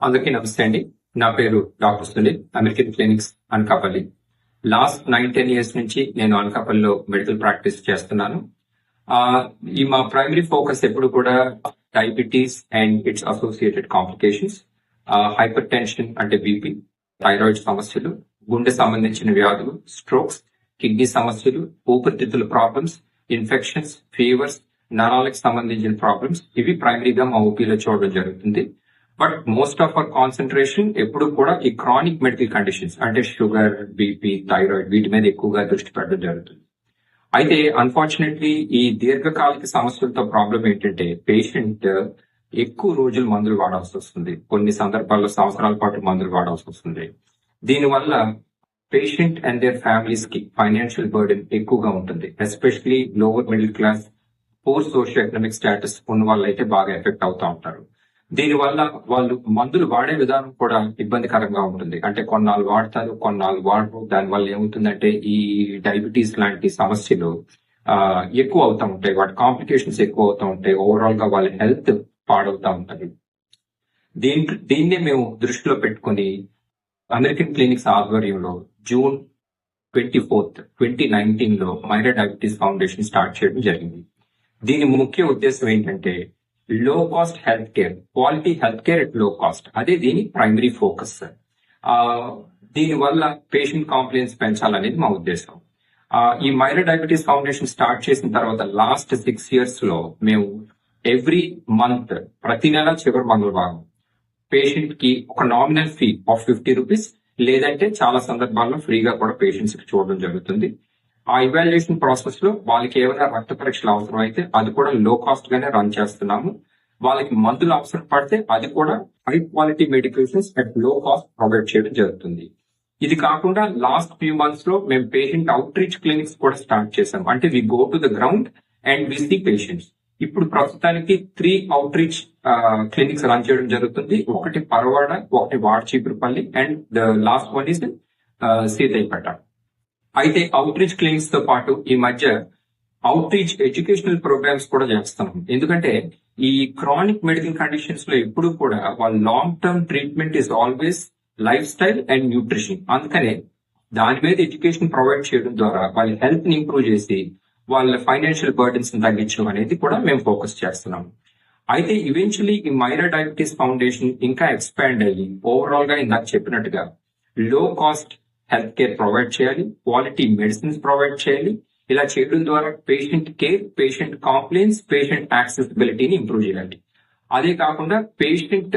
అందరికీ నమస్తే అండి. నా పేరు doctor Sunil, American clinics Anakapalli. Last 9-10 years నుంచి నేను అనకాపల్లిలో మెడికల్ ప్రాక్టీస్ చేస్తున్నాను. ఈ మా ప్రైమరీ ఫోకస్ ఎప్పుడు కూడా diabetes and it's associated complications, hyper tension అంటే బీపీ, థైరాయిడ్ సమస్యలు, గుండె సంబంధించిన వ్యాధులు, స్ట్రోక్స్, కిడ్నీ సమస్యలు, ఊపిరితిత్తుల ప్రాబ్లమ్స్, ఇన్ఫెక్షన్స్, ఫీవర్స్, నరాలకు సంబంధించిన ప్రాబ్లమ్స్, ఇవి ప్రైమరీగా మా ఓపీలో చూడడం జరుగుతుంది. But most of our concentration ఎప్పుడు కూడా ఈ క్రానిక్ మెడికల్ కండిషన్స్ అంటే షుగర్, బీపీ, థైరాయిడ్ వీటి మీద ఎక్కువగా దృష్టి పెట్టడం జరుగుతుంది. అయితే అన్ఫార్చునేట్లీ ఈ దీర్ఘకాలిక సమస్యలతో ప్రాబ్లం ఏంటంటే పేషెంట్ ఎక్కువ రోజులు మందులు వాడాల్సి వస్తుంది. కొన్ని సందర్భాల్లో సంవత్సరాల పాటు మందులు వాడాల్సి వస్తుంది. దీనివల్ల పేషెంట్ అండ్ దేర్ ఫ్యామిలీస్ కి ఫైనాన్షియల్ బర్డెన్ ఎక్కువగా ఉంటుంది. Especially lower middle class, poor socio economic status ఉన్న వాళ్ళు అయితే బాగా ఎఫెక్ట్ అవుతా ఉంటారు. దీనివల్ల వాళ్ళు మందులు వాడే విధానం కూడా ఇబ్బందికరంగా ఉంటుంది. అంటే కొన్నాళ్ళు వాడతారు, కొన్నాళ్ళు వాడరు. దానివల్ల ఏమవుతుందంటే ఈ డయాబెటీస్ లాంటి సమస్యలు ఎక్కువ అవుతా ఉంటాయి. వాటి కాంప్లికేషన్స్ ఎక్కువ అవుతా ఉంటాయి. ఓవరాల్ గా వాళ్ళ హెల్త్ పాడవుతా ఉంటుంది. దీన్నే మేము దృష్టిలో పెట్టుకుని అమెరికన్ క్లినిక్స్ ఆధ్వర్యంలో June 24, 2019 లో మైరా డయాబెటీస్ ఫౌండేషన్ స్టార్ట్ చేయడం జరిగింది. దీని ముఖ్య ఉద్దేశం ఏంటంటే లో cost health care, quality health care at లో కాస్ట్, అదే దీని ప్రైమరీ ఫోకస్. దీని వల్ల పేషెంట్ కాంప్లైన్స్ పెంచాలనేది మా ఉద్దేశం. ఈ మైరా డయాబెటీస్ ఫౌండేషన్ స్టార్ట్ చేసిన తర్వాత లాస్ట్ 6 years లో మేము ఎవ్రీ మంత్ ప్రతి నెల చివరి మంగళవారం పేషెంట్ కి ఒక నామినల్ ఫీ ఆఫ్ 50 రూపీస్ లేదంటే చాలా సందర్భాల్లో ఫ్రీగా కూడా పేషెంట్స్ కి చూడడం జరుగుతుంది. ఆ ఇవాల్యుయేషన్ ప్రాసెస్ లో వాళ్ళకి ఏమైనా రక్త పరీక్షలు అవసరం అయితే అది కూడా లో కాస్ట్ గానే రన్ చేస్తున్నాము. వాళ్ళకి మందులు అవసరం పడితే అది కూడా high quality medications at low cost provide చేయడం జరుగుతుంది. ఇది కాకుండా లాస్ట్ ఫ్యూ మంత్స్ లో మేము పేషెంట్ అవుట్ రీచ్ క్లినిక్స్ కూడా స్టార్ట్ చేసాం. అంటే we go to the ground and we see patients. ఇప్పుడు ప్రస్తుతానికి 3 అవుట్ రీచ్ క్లినిక్స్ రన్ చేయడం జరుగుతుంది. ఒకటి పరవాడ, ఒకటి Vadchipurapalli and the last one is Sitayyapeta. అయితే అవుట్ రీచ్ క్లినిక్స్ తో పాటు ఈ మధ్య అవుట్ రీచ్ ఎడ్యుకేషనల్ ప్రోగ్రామ్స్ కూడా చేస్తున్నాం. ఎందుకంటే ఈ క్రానిక్ మెడికల్ కండిషన్స్ లో ఎప్పుడు కూడా వాళ్ళ long term treatment is always life style and nutrition. అందుకనే దాని మీద ఎడ్యుకేషన్ ప్రొవైడ్ చేయడం ద్వారా వాళ్ళ హెల్త్ ని ఇంప్రూవ్ చేసి వాళ్ళ ఫైనాన్షియల్ బర్డెన్స్ తగ్గించడం అనేది కూడా మేము ఫోకస్ చేస్తున్నాం. అయితే ఈవెన్చువలీ ఈ మైరా డయాబెటీస్ ఫౌండేషన్ ఇంకా ఎక్స్పాండ్ అయ్యి ఓవరాల్ గా ఇందాక చెప్పినట్టుగా low cost health care provide చేయాలి, క్వాలిటీ మెడిసిన్స్ ప్రొవైడ్ చేయాలి. ఇలా చేయడం ద్వారా patient care, patient compliance, patient యాక్సెసిబిలిటీని ఇంప్రూవ్ చేయాలి. అదే కాకుండా పేషెంట్